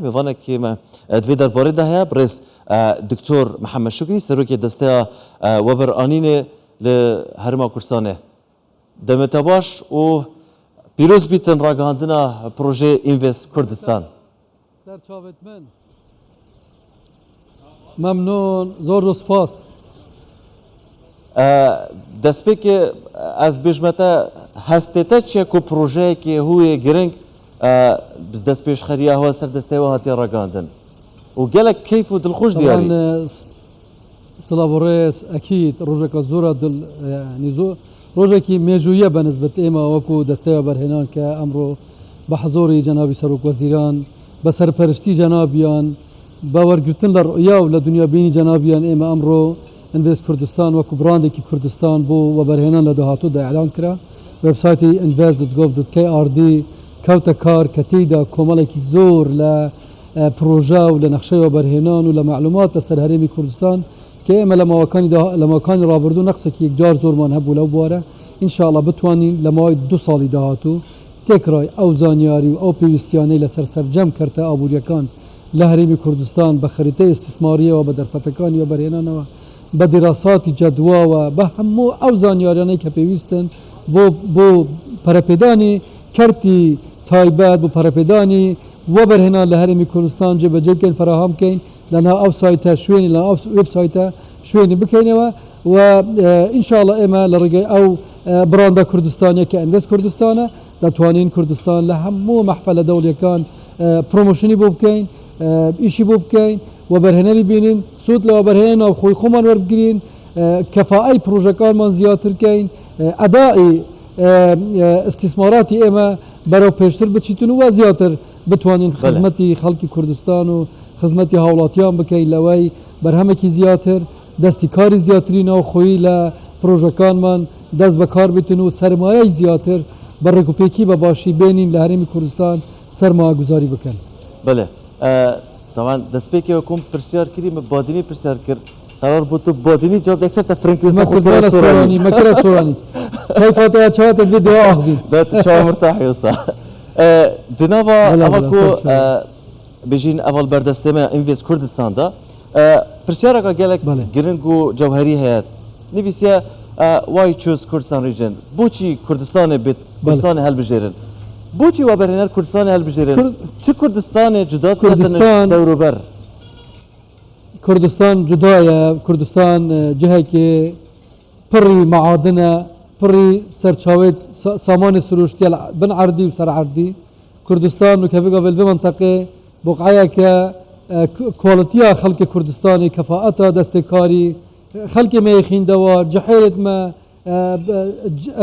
میوانه که ما دوی درباره ده برز دکتر محمد شکری سروکی دسته وبر آنین لهرما کردستانه دمتاباش و پیروز بیتن راگاندنا پروژه اینوست کردستان سرچاوت من ممنون زور سپاس دست که از بجمتا هستتا چه کو پروژه که هوی گرنگ بس دست پیش خریه هوا سر دسته و هاتی راگاندن و گلک کیف و دلخوش دیاری طبعا سلام الرئيس اكيد روجك زورا دل يعني زو روجك ميجويه بنسبه ايما وكو دسته برهنان كامرو بحضور جناب سروك وزيران بسرپرشتي جنابيان باورگرتن لرؤيا ولدنيا بيني جنابيان ايما امرو انفيست كردستان وكو براندكي كردستان بو وبرهنان لدهاتو دا اعلان كرا ويب سايتي invest.gov.kr كوتا كار كتيدا كومالكي زور ل بروجا ولنقشه وبرهنان ولمعلومات سر هرمي كردستان كإما لما كان رابردو نقصة كي جار زور ما نهبو لو بواره إن شاء الله بتواني لما 2 سالي دهاتو تكراي أو زانياري أو بيوستياني لسر سرجم كرتا أبوريكان لهرمي كردستان بخريطة استثمارية وبدرفتكاني وبرهنان بدراسات جدوى وبهمو أو زانيارياني كبيوستن بو پرپیدانی کرتی تایبت بو پرپیدانی و برهنا لهرمی کردستان جب جب کن فراهم کن لنا او سایت شوینی لنا او ويب سایت شوینی بکنه و ان شاء الله اما لرجع او براندا كردستانية كانفست كردستانه دتوانين كردستان لهمو محفله دوليه كان بروموشني بوبكين ايشي بوبكين وبرهنالي بينين صوت لو برهنا وخوي خمان وربجرين كفاءة بروجه كان من زياتر كين ادائي استثماراتي اما برو پیشتر بچیتون و زیاتر بتوانین خدمتی خلق کردستان و خدمتی هاولاتیان بکین لوی برهمه کی زیاتر دستی کاری زیاترین و خویی ل پروژکان من دست بکار بتون و سرمایه زیاتر بر رکوپیکی باشی بینین لهرمی کردستان سرمایه گذاری بکن. بله طبعا دست پیکی حکوم پرسیار کردیم بادینی پرسیار کرد قرار بود تو بادینی جواب اکثر تفرنگی مكر سوراني مكر سوراني كيف اتشات الفيديو اخذي ده تشاو مرتاح يوصل دنابا اولكو بيجين اول بردستما انفيست كردستان دا برسيارا قالك جرينجو جوهري هيات نيفيسيا واي تشوز كردستان ريجن بوشي كردستان بيت كردستان هل بجيرن بوشي وبرهنر كردستان هل بجيرن چه كردستان جدا كردستان دوروبر كردستان جدايا كردستان جهة بري معادنة بري سرچاوت سامان سروشتي بن عردي وسر عردي كردستان وكيف قبل بمنطقة بقعية كواليتيا خلق كردستاني كفاءتها دستكاري خلق ما يخين دوار جحيلة ما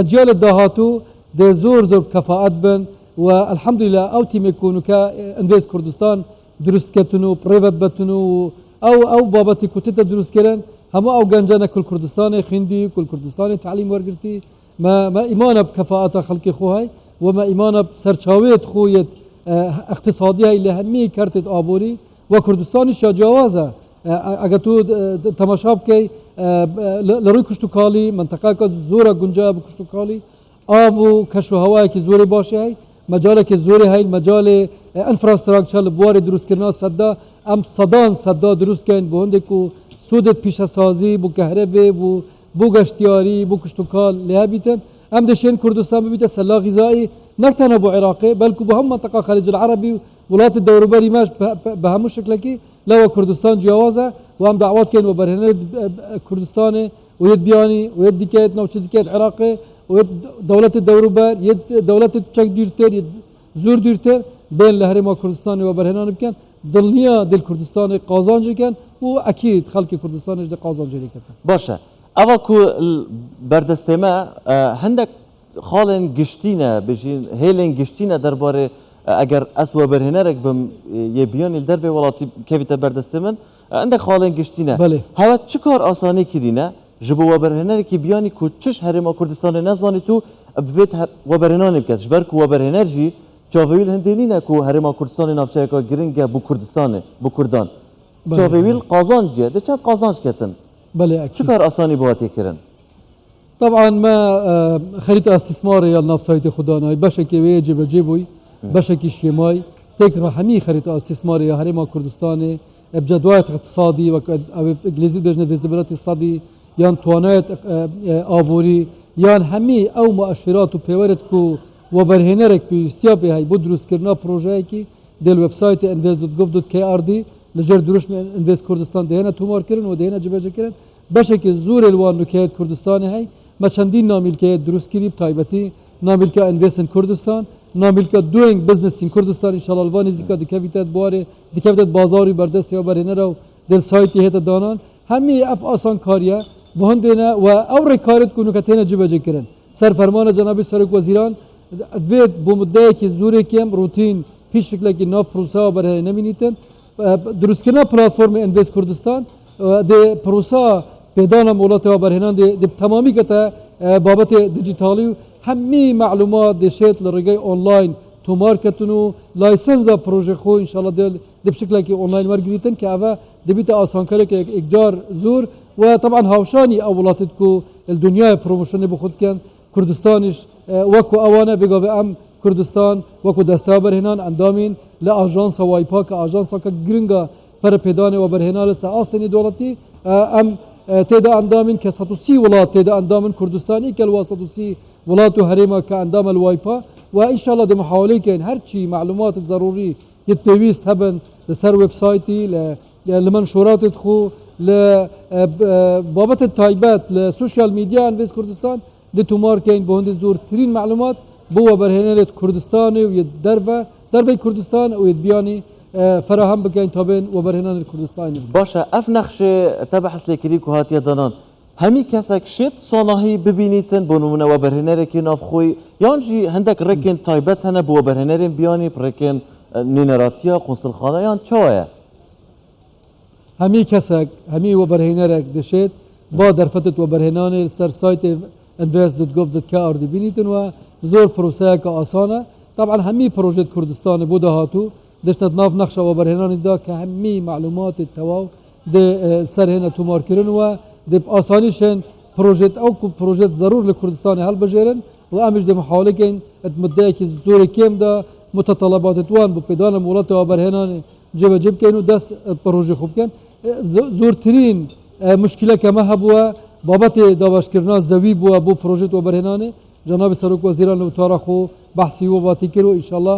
أجيال الدهاتو دي زور كفاءت بن والحمد لله أوتي ميكونو كإنفيست كردستان درست كتنو بريفت بتنو او بابتي كنت دروس كلن هم او جنجانا كل كردستان خندي كل كردستان تعليم ورقرتي ما ايمانه بكفاءه خلق خوهاي وما ايمانه بسرچاويت خويت اقتصاديه اللي همي كرتت ابوري وكردستان شجاوازه اگر تو تماشا كي لروي كشتوكالي منطقه زوره گنجا بكشتوكالي او كشو هواي كي زوري باشه مجال که زوری هاي مجال انفراستراکچر بوار درست کردن صدا ام صدا درست کردن به هنده کو سودت پیش سازی بو کهربه بو گشتیاری بو کشتوکال لها بیتن ام دشین کردستان ببیت سلا غذایی نکتنه بو عراقی بلکه به هم منطقه خلیج العربی ولات الدوروبری ماش به همون شکل کی لو کردستان جوازه و هم دعوات کردن و برهنه کردستان و ید بیانی و ید دیکت نوچه دیکت عراقی ودولة الدوروبر يد دولة تشك ديرتر يد زور ديرتر بين لهرما كردستان وبرهنان بكن ضلنيا دل كردستان قازانج كان واكيد خلق كردستان جد قازانج كان باشا اول كو بردستما هندك خالن گشتينه بجين هيلن گشتينه درباره اگر اسوا برهنرك بم يبيان الدرب ولاتي كيف تبردستمن عندك خالن گشتينه هوا چكار آساني كرينه جبو وبرهنر کی بیانی کو چش هرما کردستان نزانی تو بویت وبرهنان بکش برکو وبرهنر جی چاویل هندینی نه کو هرما کردستان نافچه کا گرینگ بو کردستان بو کردان چاویل قازانجیه ده چند قازانج کتن بله اكيد چکار آسانی بواتی کرن طبعا ما خريطه استثماريه الناف سايت خداناي بشكي ويجب جيبوي بشكي شيماي تكره همي خريطة استثمارية هريما كردستاني بجدوات اقتصادي وإنجليزي بجنة فيزيبيليتي ستادي يان توانات آبوري يان همي أو مؤشرات وبيورت كو وبرهنرك بيستيابي هاي بدرس كرنا بروجي كي دل ويب سايت invest.gov.kr لجر دروش من انفيست كردستان دهنا تومار كرن ودهنا جبهة كرن بشكل زور الوان نكهات كردستاني هاي ما چندین ناملکیت درست کردیم تایبتی ناملکه انویست ان کردستان ناملکه دوینگ بزنس ان کردستان ان شاء الله الوان زیکا دکاویتات بواره دکاویتات بازاری بردست یا برهنه رو دل سایتی هت دانان همی اف آسان کاریه بهندنا و او رکارت کنو کتینا جبهه کرن سر فرمان جناب سرک وزیران دوید بمدتی که زوری کم روتین پیش شکل که ناف پروسا و برهنه نمینیتن درست کردن پلتفرم انویست کردستان ده پروسا پیدانا مولات و برهنان ده تمامی کتا بابت دیجیتالی همی معلومات دشت لرگای آنلاین تو مارکتونو لایسنس پروژه خو ان شاء الله ده بشکل که آنلاین ورگریتن که اوه دبیت آسان کاره که اکجار زور و طبعا هاوشانی اولاتت کو الدنیا پروموشن بخود کن کردستانش وکو اوانه بگاو ام کردستان وکو دسته برهنان اندامین لآژانس وایپا که آژانس که گرنگا پر پیدان و برهنان لسه آستنی دولتی ام تيدا اندامن كساتوسي ولات تيدا اندامن كردستاني كالواسطوسي ولات هريما كاندام الوايبا وان شاء الله دي محاولين كاين هرشي معلومات ضروري يتبيست هبن لسر ويب سايتي لمنشورات تخو لبابت التايبات لسوشيال ميديا انفيس كردستان دي تومار كاين بهند زور ترين معلومات بو برهنه كردستاني ويدربه كردستان ويدبياني فراهم بكين تابين وبرهنان الكردستان باشا اف نقشه تبحث لكريك وهاتي دانان همي كسك شت صناهي ببينيتن بونمنا وبرهنركي نافخوي يانجي هندك ركن تايبت هنا بو برهنرين بياني بركن نينراتيا قنصل خانه يان چاوية همي كسك همي وبرهنرك دشت با درفتت وبرهنان سر سايت invest.gov.kr دي بينيتن وزور بروسيك آسانه طبعا همي بروجيت كردستان بودا هاتو دشتت ناف نقشه و برهنان دا که همی معلومات التواو ده سر هنا تومار کرن و ده آسانیشن پروژت او کو پروژت ضرور لکردستان حل بجیرن و امش ده محاوله کن اتمدعی که زور کم دا متطلبات توان بو پیدان مولات و برهنان جب کنو دست پروژه خوب کن زورترین مشکله که ما هبوا بابت داواش کرنا زوی بو پروژت و برهنان جناب سرک وزیران و تارخو بحثی و باتی کرو ان شاء الله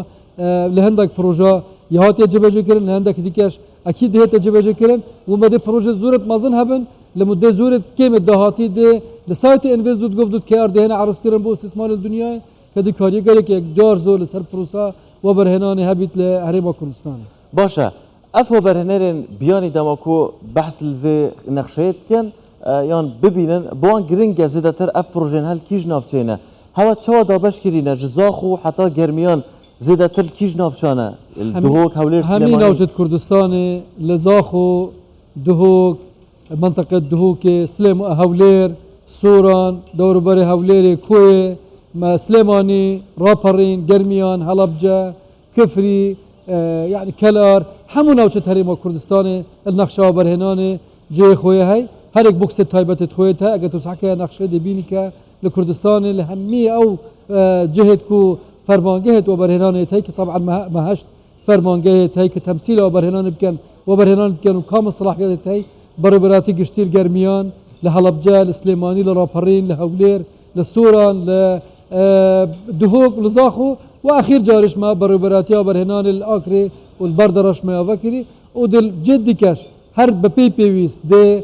لهندك بروجا يهات يجبج كرن لهندك ديكاش اكيد هي تجبج كرن وما دي بروجا زورت مازن هبن لمده زورت كيم الدهاتي دي لسايت invest.gov.kr دي هنا عرض كرن بو استثمار الدنيا كدي كاري كاري كي جار زول سر بروسا وبرهنان هبيت لهريما كردستان باشا اف وبرهنرين بياني دماكو بحث الفي نقشيت كان يان ببينن بوان جرينجا زيدتر اف بروجين هل كيج نافچينه هوا چوا دا باش كرينه جزاخو حتى جرميان زيدا تل كيج نافشانه الدهوك هولير سليماني همين اوجد كردستاني لزاخو دهوك منطقة دهوك سليم هولير سوران دوربري هوليري كوي ما سليماني رابرين جرميان هلبجة كفري يعني كلار همون اوجد هريما كردستاني النقشة برهناني جي خويا هاي هريك بوكس تايبت خويتها اگه تسحكي نقشة دي بينك لكردستاني لهمي او جهد كو فرمانگهت و برهنانه تای که طبعا ما هشت فرمانگه تای که تمثيل و برهنانه بکن و برهنانه بکن و کام صلاحیت تای بربراتی گشتیر گرمیان لحلبجه لسليماني لراپرین لهولیر لسوران لدهوك لزاخو واخير جارش ما بربراتی و برهنانه الاخری والبردرش ما وکری و دل جدی کش هر بپی پیویست ده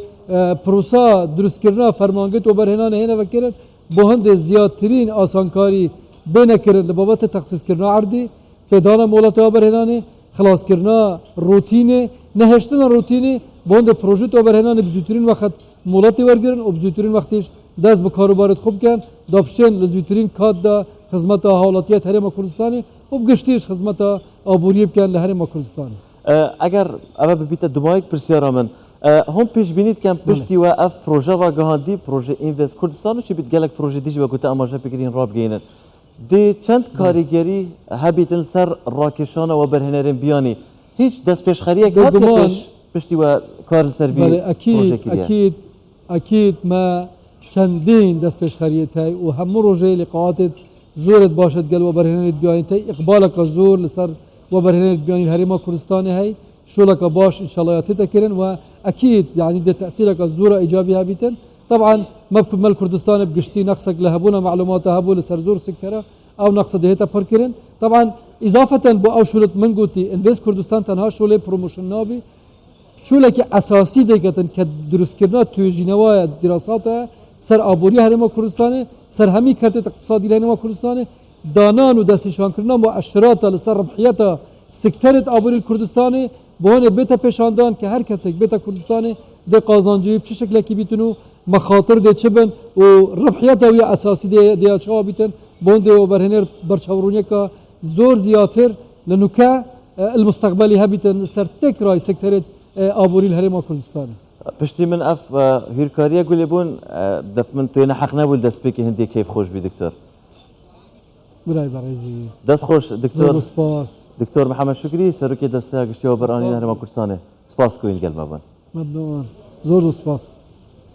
پروسا درست کرنا فرمانگهت و برهنانه هنه وکرن بهند زیادترین آسانکاری بين كرن لبابات تخصيص كرنا عردي بدانا مولات وبرهنانه خلاص كرنا روتينه نهشتنا روتينه بوند بروجيت وبرهنانه بزوترين وقت مولات ورگرن وبزوترين وقتش دست بكاروبارت خوب كان دابشن لزوترين كاد دا خدمت حالاتيات هرم كردستاني وبگشتيش خدمت ابوريب كان لهرم كردستاني اگر اما ببيت دمايك برسيارا من هم پیش بینید که پشتی و اف پروژه و گهاندی پروژه اینوست کردستان چی بیت گلک پروژه دیش و گوته اماجه بگیرین راب گینن دی چند کاریگری هبیتن سر راکشان و برهنرین بیانی هیچ دست پیشخریه که پشتی و کار سروی اكيد ما چندین دست پیشخریه تای و همه روژه لقاءات زورت باشد گل و برهنرین بیانی تای اقبالک زور لسر وبرهنة بيان الهرم كردستان هاي شو لك باش إن شاء الله يتذكرن وأكيد يعني ده تأثيرك الزورة إيجابية بيتن طبعا ما بكمل كردستان بقشتي نقصك لهبونا معلومات هبو لسرزور سكترة أو نقص دهيتا فركرن طبعا إضافة بو أو شولت من قوتي انفيس كردستان تنها شولة بروموشن نابي شولك أساسي ديكتن كدرس كرنا توجينوا دراسات سر آبوری هرم کردستان سر همی کرت اقتصادی هرم کردستان دانان و دستشان کردن مؤشرات لسر ربحیت سکترت آبوری کردستان بهونه بیت پیشاندان که هر کسی بیت کردستان ده قازانجی چه شکلی کی بیتونو مخاطر ده چبن و ربحیت وی اساسی ده چه بیتن بونده و برهنر برچاورونی که زور زیاتر لنوکه المستقبلی هبیتن سر تکرای سکترت آبوری هرم کردستان پشتی من اف هیرکاریه گلی بون دف من توی نحق نبود دست بکی هندی کیف خوش بی دکتر برای برایزی دست خوش دکتر سپاس دکتر محمد شکری سرکی دسته گشتی و برانی هرم کردستانه سپاس کوین گل مبان ممنون زور سپاس